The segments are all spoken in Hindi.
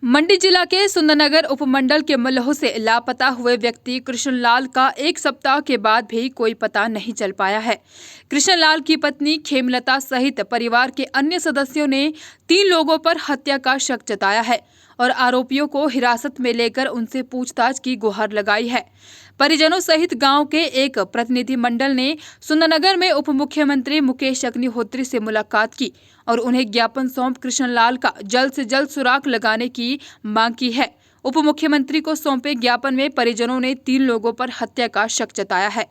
मंडी जिला के सुंदरनगर उपमंडल के मल्लोह से लापता हुए व्यक्ति कृष्णलाल का एक सप्ताह के बाद भी कोई पता नहीं चल पाया है। कृष्णलाल की पत्नी खेमलता सहित परिवार के अन्य सदस्यों ने 3 लोगों पर हत्या का शक जताया है और आरोपियों को हिरासत में लेकर उनसे पूछताछ की गुहार लगाई है। परिजनों सहित गांव के एक प्रतिनिधिमंडल ने सुंदरनगर में उप मुख्यमंत्री मुकेश अग्निहोत्री से मुलाकात की और उन्हें ज्ञापन सौंप कृष्णलाल का जल्द से जल्द सुराग लगाने की मांग की है। उप मुख्यमंत्री को सौंपे ज्ञापन में परिजनों ने 3 लोगों पर हत्या का शक जताया है।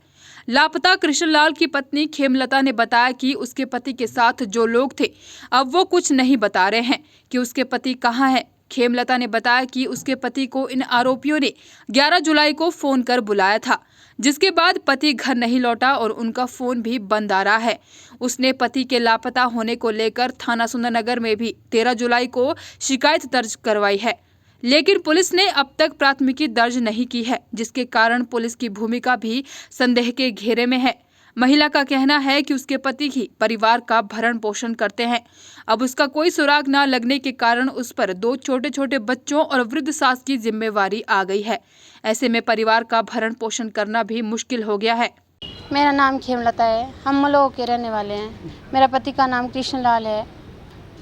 लापता कृष्णलाल की पत्नी खेमलता ने बताया कि उसके पति के साथ जो लोग थे अब वो कुछ नहीं बता रहे हैं कि उसके पति कहाँ हैं। खेमलता ने बताया कि उसके पति को इन आरोपियों ने 11 जुलाई को फोन कर बुलाया था, जिसके बाद पति घर नहीं लौटा और उनका फोन भी बंद आ रहा है। उसने पति के लापता होने को लेकर थाना सुंदरनगर में भी 13 जुलाई को शिकायत दर्ज करवाई है, लेकिन पुलिस ने अब तक प्राथमिकी दर्ज नहीं की है, जिसके कारण पुलिस की भूमिका भी संदेह के घेरे में है। महिला का कहना है कि उसके पति ही परिवार का भरण पोषण करते हैं। अब उसका कोई सुराग न लगने के कारण उस पर 2 छोटे छोटे बच्चों और वृद्ध सास की जिम्मेवारी आ गई है। ऐसे में परिवार का भरण पोषण करना भी मुश्किल हो गया है। मेरा नाम खेमलता है। हम मलोह के रहने वाले हैं। मेरा पति का नाम कृष्णलाल है।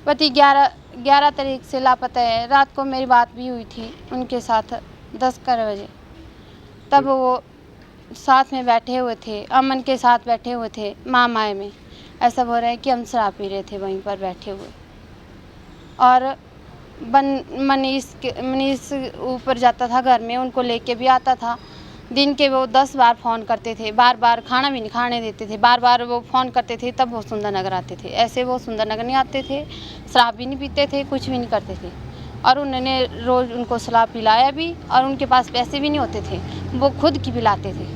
पति 11 तारीख से लापता है। रात को मेरी बात भी हुई थी उनके साथ 10 बजे। तब वो साथ में बैठे हुए थे, अमन के साथ बैठे हुए थे मामाए में। ऐसा बोल रहा है कि हम शराब पी रहे थे वहीं पर बैठे हुए। और मनीष ऊपर जाता था घर में, उनको लेके भी आता था। दिन के वो 10 बार फ़ोन करते थे, बार बार खाना भी नहीं खाने देते थे, बार बार वो फ़ोन करते थे, तब वो सुंदरनगर आते थे। ऐसे वो सुंदरनगर नहीं आते थे, शराब भी नहीं पीते थे, कुछ भी नहीं करते थे। और उन्होंने रोज़ उनको शराब पिलाया भी और उनके पास पैसे भी नहीं होते थे, वो खुद की पिलाते थे।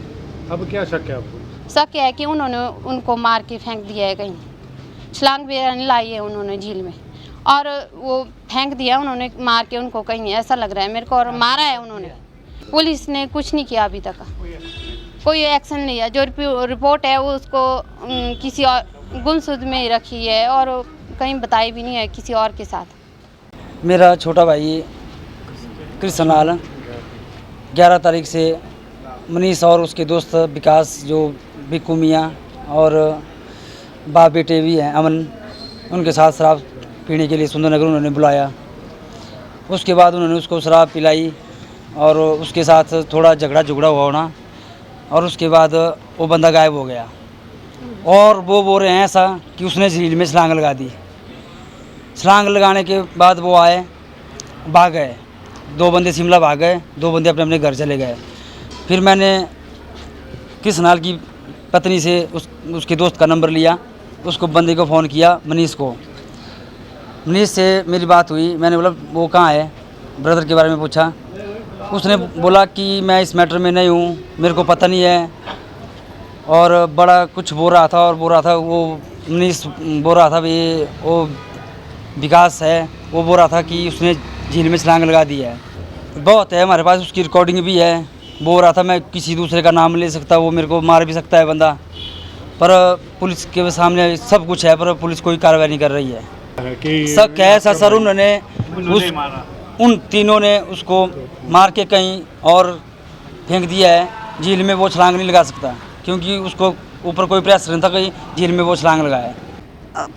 अब क्या शक है आपको? शक है कि उन्होंने उनको मार के फेंक दिया है कहीं, छलांग भी लाई है उन्होंने झील में और वो फेंक दिया उन्होंने मार के उनको कहीं, ऐसा लग रहा है मेरे को, और मारा है उन्होंने। पुलिस ने कुछ नहीं किया अभी तक, कोई एक्शन नहीं है। जो रिपोर्ट है वो उसको किसी और गुमशुद में ही रखी है और कहीं बताई भी नहीं है किसी और के साथ। मेरा छोटा भाई कृष्णलाल 11 तारीख से मनीष और उसके दोस्त विकास, जो बिक्कू मियाँ और बाप बेटे भी हैं अमन, उनके साथ शराब पीने के लिए सुंदरनगर उन्होंने बुलाया। उसके बाद उन्होंने उसको शराब पिलाई और उसके साथ थोड़ा झगड़ा हुआ होना, और उसके बाद वो बंदा गायब हो गया। और वो बोल रहे हैं ऐसा कि उसने झील में छलांग लगा दी। छलांग लगाने के बाद वो आए, भाग गए। 2 बंदे शिमला भाग गए, 2 बंदे अपने अपने घर चले गए। फिर मैंने कृष्णलाल की पत्नी से उसके दोस्त का नंबर लिया, उसको बंदे को फ़ोन किया, मनीष को। मनीष से मेरी बात हुई, मैंने बोला वो कहाँ है, ब्रदर के बारे में पूछा। उसने बोला कि मैं इस मैटर में नहीं हूँ, मेरे को पता नहीं है, और बड़ा कुछ बोल रहा था। और बोल रहा था वो मनीष बोल रहा था भाई, वो विकास है, वो बोल रहा था कि उसने झील में छलांग लगा दी है। बहुत है हमारे पास, उसकी रिकॉर्डिंग भी है। बोल रहा था मैं किसी दूसरे का नाम ले सकता, वो मेरे को मार भी सकता है बंदा, पर पुलिस के सामने सब कुछ है, पर पुलिस कोई कार्रवाई नहीं कर रही है। शक है ऐसा सर, उन्होंने उन तीनों ने उसको मार के कहीं और फेंक दिया है झील में। वो छलांग नहीं लगा सकता क्योंकि उसको ऊपर कोई प्रेशर नहीं था कि झील में वो छलांग लगाए।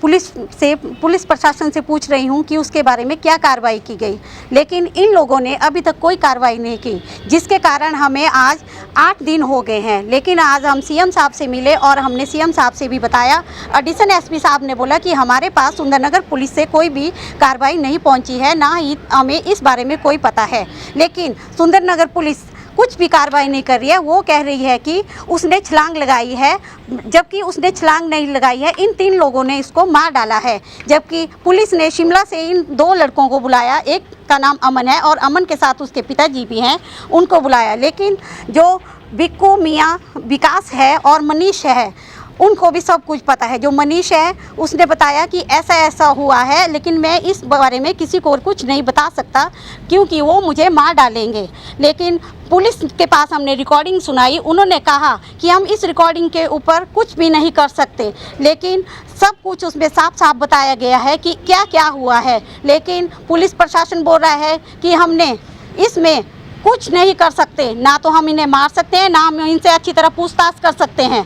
पुलिस प्रशासन से पूछ रही हूँ कि उसके बारे में क्या कार्रवाई की गई, लेकिन इन लोगों ने अभी तक कोई कार्रवाई नहीं की, जिसके कारण हमें आज 8 दिन हो गए हैं। लेकिन आज हम सीएम साहब से मिले और हमने सीएम साहब से भी बताया। एडिशनल एसपी साहब ने बोला कि हमारे पास सुंदरनगर पुलिस से कोई भी कार्रवाई नहीं पहुँची है, ना ही हमें इस बारे में कोई पता है। लेकिन सुंदरनगर पुलिस कुछ भी कार्रवाई नहीं कर रही है। वो कह रही है कि उसने छलांग लगाई है, जबकि उसने छलांग नहीं लगाई है। इन 3 लोगों ने इसको मार डाला है, जबकि पुलिस ने शिमला से इन 2 लड़कों को बुलाया। एक का नाम अमन है और अमन के साथ उसके पिताजी भी हैं, उनको बुलाया। लेकिन जो बिक्कू मियाँ, विकास है और मनीष है, उनको भी सब कुछ पता है। जो मनीष है उसने बताया कि ऐसा ऐसा हुआ है, लेकिन मैं इस बारे में किसी को और कुछ नहीं बता सकता क्योंकि वो मुझे मार डालेंगे। लेकिन पुलिस के पास हमने रिकॉर्डिंग सुनाई, उन्होंने कहा कि हम इस रिकॉर्डिंग के ऊपर कुछ भी नहीं कर सकते, लेकिन सब कुछ उसमें साफ साफ बताया गया है कि क्या क्या हुआ है। लेकिन पुलिस प्रशासन बोल रहा है कि हमने इसमें कुछ नहीं कर सकते, ना तो हम इन्हें मार सकते हैं, ना हम इनसे अच्छी तरह पूछताछ कर सकते हैं,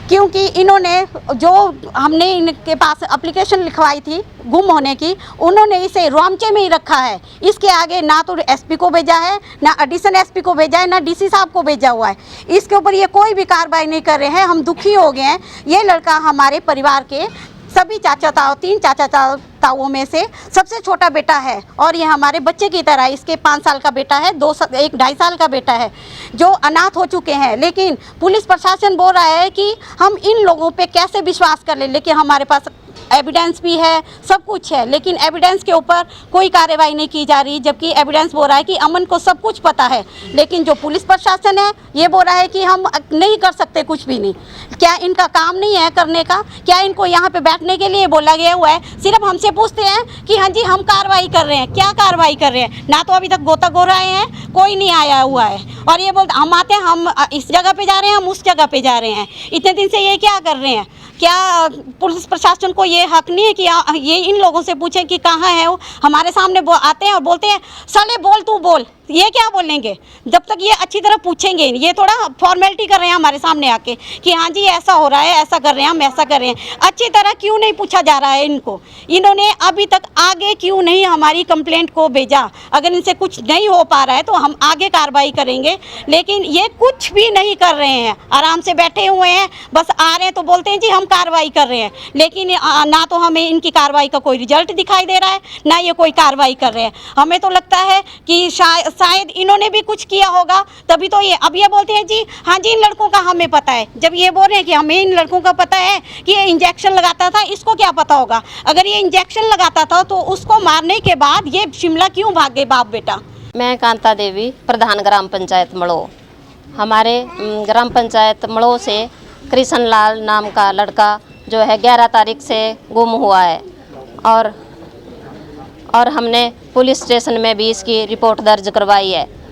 क्योंकि इन्होंने जो हमने इनके पास एप्लीकेशन लिखवाई थी गुम होने की, उन्होंने इसे रोमचे में ही रखा है। इसके आगे ना तो एसपी को भेजा है, ना एडिशनल एसपी को भेजा है, ना डीसी साहब को भेजा हुआ है। इसके ऊपर ये कोई भी कार्रवाई नहीं कर रहे हैं। हम दुखी हो गए हैं। ये लड़का हमारे परिवार के सभी तीन चाचा ताऊओं में से सबसे छोटा बेटा है और ये हमारे बच्चे की तरह, इसके 5 साल का बेटा है, 2.5 साल का बेटा है, जो अनाथ हो चुके हैं। लेकिन पुलिस प्रशासन बोल रहा है कि हम इन लोगों पे कैसे विश्वास कर ले, लेकिन हमारे पास एविडेंस भी है, सब कुछ है, लेकिन एविडेंस के ऊपर कोई कार्रवाई नहीं की जा रही, जबकि एविडेंस बोल रहा है कि अमन को सब कुछ पता है। लेकिन जो पुलिस प्रशासन है ये बोल रहा है कि हम नहीं कर सकते कुछ भी नहीं। क्या इनका काम नहीं है करने का? क्या इनको यहाँ पे बैठने के लिए बोला गया हुआ है? सिर्फ हमसे पूछते हैं कि हाँ जी हम कार्रवाई कर रहे हैं। क्या कार्रवाई कर रहे हैं? ना तो अभी तक गोताखोर आए हैं, कोई नहीं आया हुआ है, और ये बोलते हम आते हैं, हम इस जगह पे जा रहे हैं, हम उस जगह पे जा रहे हैं। इतने दिन से ये क्या कर रहे हैं? क्या पुलिस प्रशासन को ये हक नहीं है कि ये इन लोगों से पूछें कि कहाँ है वो? हमारे सामने आते हैं और बोलते हैं साले बोल तू बोल। ये क्या बोलेंगे जब तक ये अच्छी तरह पूछेंगे? ये थोड़ा फॉर्मेलिटी कर रहे हैं हमारे सामने आके कि हाँ जी ऐसा हो रहा है, ऐसा कर रहे हैं, हम ऐसा कर रहे हैं। अच्छी तरह क्यों नहीं पूछा जा रहा है इनको? इन्होंने अभी तक आगे क्यों नहीं हमारी कंप्लेंट को भेजा? अगर इनसे कुछ नहीं हो पा रहा है तो हम आगे कार्रवाई करेंगे, लेकिन ये कुछ भी नहीं कर रहे हैं। आराम से बैठे हुए हैं, बस आ रहे हैं तो बोलते हैं जी हम कार्रवाई कर रहे हैं, लेकिन ना तो हमें इनकी कार्रवाई का कोई रिजल्ट दिखाई दे रहा है, ना ये कोई कार्रवाई कर रहे हैं। हमें तो लगता है कि शायद इन्होंने भी कुछ किया होगा, तभी तो ये अब ये बोलते हैं जी हाँ जी इन लड़कों का हमें पता है। जब ये बोल रहे हैं कि हमें इन लड़कों का पता है कि ये इंजेक्शन लगाता था, इसको क्या पता होगा? अगर ये इंजेक्शन लगाता था तो उसको मारने के बाद ये शिमला क्यों भाग गए बाप बेटा? मैं कांता देवी, प्रधान ग्राम पंचायत मड़ो। हमारे ग्राम पंचायत मड़ो से कृष्ण लाल नाम का लड़का जो है 11 तारीख से गुम हुआ है, और हमने पुलिस स्टेशन में भी इसकी रिपोर्ट दर्ज करवाई है।